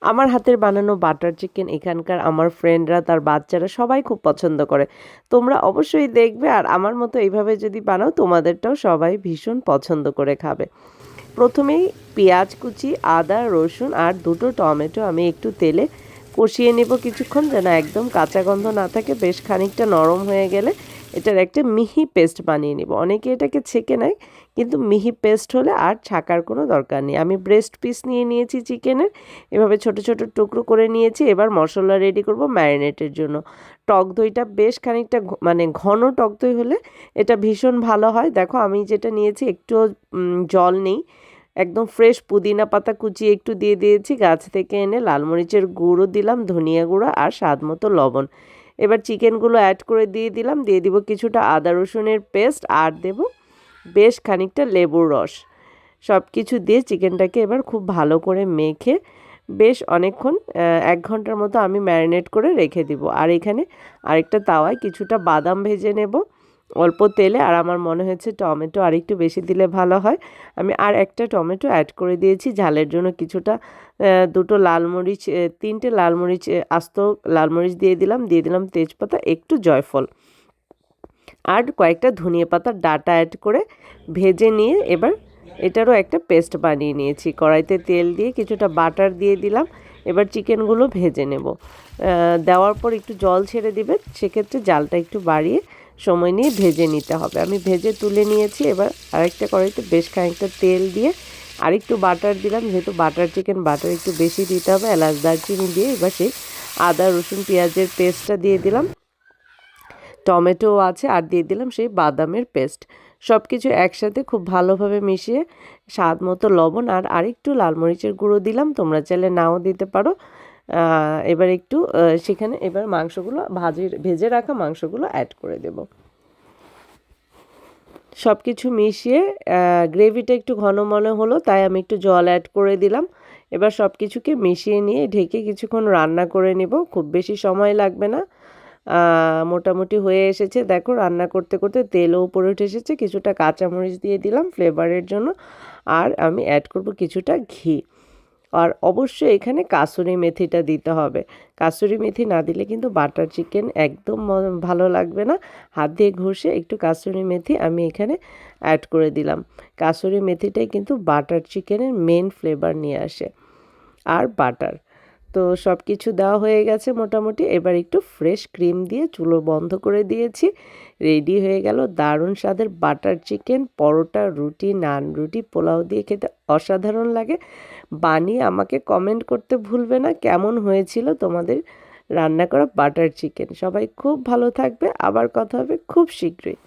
আমার হাতের বানানো বাটার চিকেন এখানকার আমার ফ্রেন্ডরা তার বাচ্চারা সবাই খুব পছন্দ করে। তোমরা অবশ্যই দেখবে আর আমার মতো এইভাবে যদি বানাও তোমাদেরটাও সবাই ভীষণ পছন্দ করে খাবে। প্রথমেই পেঁয়াজ কুচি, আদা, রসুন আর দুটো টমেটো আমি একটু তেলে কষিয়ে নেব কিছুক্ষণ, যেন একদম কাঁচা গন্ধ না থাকে। বেশ খানিকটা নরম হয়ে গেলে এটার একটা মিহি পেস্ট বানিয়ে নেব। অনেকে এটাকে ছেঁকে নেয়, কিন্তু মিহি পেস্ট হলে আর ছাকার কোনো দরকার নেই। আমি ব্রেস্ট পিস নিয়ে নিয়েছি চিকেনের, এভাবে ছোট ছোট টুকরো করে নিয়েছি। এবার মশলা রেডি করব ম্যারিনেটের জন্য। টক দইটা বেশ খানিকটা মানে ঘন টক দই হলে এটা ভীষণ ভালো হয়। দেখো আমি যেটা নিয়েছি একটুও জল নেই, একদম ফ্রেশ পুদিনা পাতা কুচিয়ে একটু দিয়ে দিয়েছি গাছ থেকে এনে, লাল মরিচের গুঁড়ো দিলাম, ধনিয়া গুঁড়ো আর স্বাদ মতো লবণ। এবার চিকেনগুলো অ্যাড করে দিয়ে দিলাম, দিয়ে দিব কিছুটা আদা রসুনের পেস্ট আর দেব বেশ খানিকটা লেবুর রস। সব কিছু দিয়ে চিকেনটাকে এবার খুব ভালো করে মেখে বেশ অনেকক্ষণ 1 ঘন্টার মতো আমি ম্যারিনেট করে রেখে দিব। আর এখানে আরেকটা তাওয়ায় কিছুটা বাদাম ভেজে নেব অল্প তেলে। আর আমার মনে হয়েছে টমেটো আর একটু বেশি দিলে ভালো হয়, আমি আর একটা টমেটো অ্যাড করে দিয়েছি। ঝালের জন্য কিছুটা দুটো লাল মরিচ, 3টে লাল মরিচ, আস্ত লাল মরিচ দিয়ে দিলাম তেজপাতা, একটু জয়ফল আর কয়েকটা ধনিয়া পাতার ডাঁটা অ্যাড করে ভেজে নিয়ে এবার এটারও একটা পেস্ট বানিয়ে নিয়েছি। কড়াইতে তেল দিয়ে কিছুটা বাটার দিয়ে দিলাম। এবার চিকেনগুলো ভেজে নেব। দেওয়ার পর একটু জল ছেড়ে দিবে, সেক্ষেত্রে জালটা একটু বাড়িয়ে সময় নিয়ে ভেজে নিতে হবে। আমি ভেজে তুলে নিয়েছি। এবার আরেকটা কড়াইতে বেশ খানিকটা তেল দিয়ে আরেকটু বাটার দিলাম, যেহেতু বাটার চিকেন বাটার একটু বেশি দিতে হবে। এলাচ দারচিনি দিয়ে এবার সেই আদা রসুন পেঁয়াজের পেস্টটা দিয়ে দিলাম, টমেটো আছে আর দিয়ে দিলাম সেই বাদামের পেস্ট। সব কিছু একসাথে খুব ভালোভাবে মিশিয়ে স্বাদ মতো লবণ আর আরেকটু লাল মরিচের গুঁড়ো দিলাম, তোমরা চাইলে নাও দিতে পারো। এবার একটু সেখানে এবার মাংসগুলো ভেজে রাখা মাংসগুলো অ্যাড করে দেব। সব কিছু মিশিয়ে গ্রেভিটা একটু ঘন মনে হলো, তাই আমি একটু জল অ্যাড করে দিলাম। এবার সব কিছুকে মিশিয়ে নিয়ে ঢেকে কিছুক্ষণ রান্না করে নেব, খুব বেশি সময় লাগবে না। মোটামুটি হয়ে এসেছে, দেখো রান্না করতে করতে তেলও উপরে উঠে এসেছে। কিছুটা কাঁচামরিচ দিয়ে দিলাম ফ্লেভারের জন্য, আর আমি অ্যাড করব কিছুটা ঘি। আর অবশ্যই এখানে কাসুরি মেথিটা দিতে হবে। কাসুরি মেথি না দিলে কিন্তু বাটার চিকেন একদম ভালো লাগবে না। হাত দিয়ে ঘষে একটু কাসুরি মেথি আমি এখানে অ্যাড করে দিলাম। কাসুরি মেথিটাই কিন্তু বাটার চিকেনের মেন ফ্লেভার নিয়ে আসে, আর বাটার। তো সব কিছু দেওয়া হয়ে গেছে মোটামুটি। এবার একটু ফ্রেশ ক্রিম দিয়ে চুলো বন্ধ করে দিয়েছি। রেডি হয়ে গেল দারুণ স্বাদের বাটার চিকেন। পরোটা, রুটি, নান, রুটি, পোলাও দিয়ে খেতে অসাধারণ লাগে। বানিয়ে আমাকে কমেন্ট করতে ভুলবে না কেমন হয়েছিল তোমাদের রান্না করা বাটার চিকেন। সবাই খুব ভালো থাকবে, আবার কথা হবে খুব শীঘ্রই।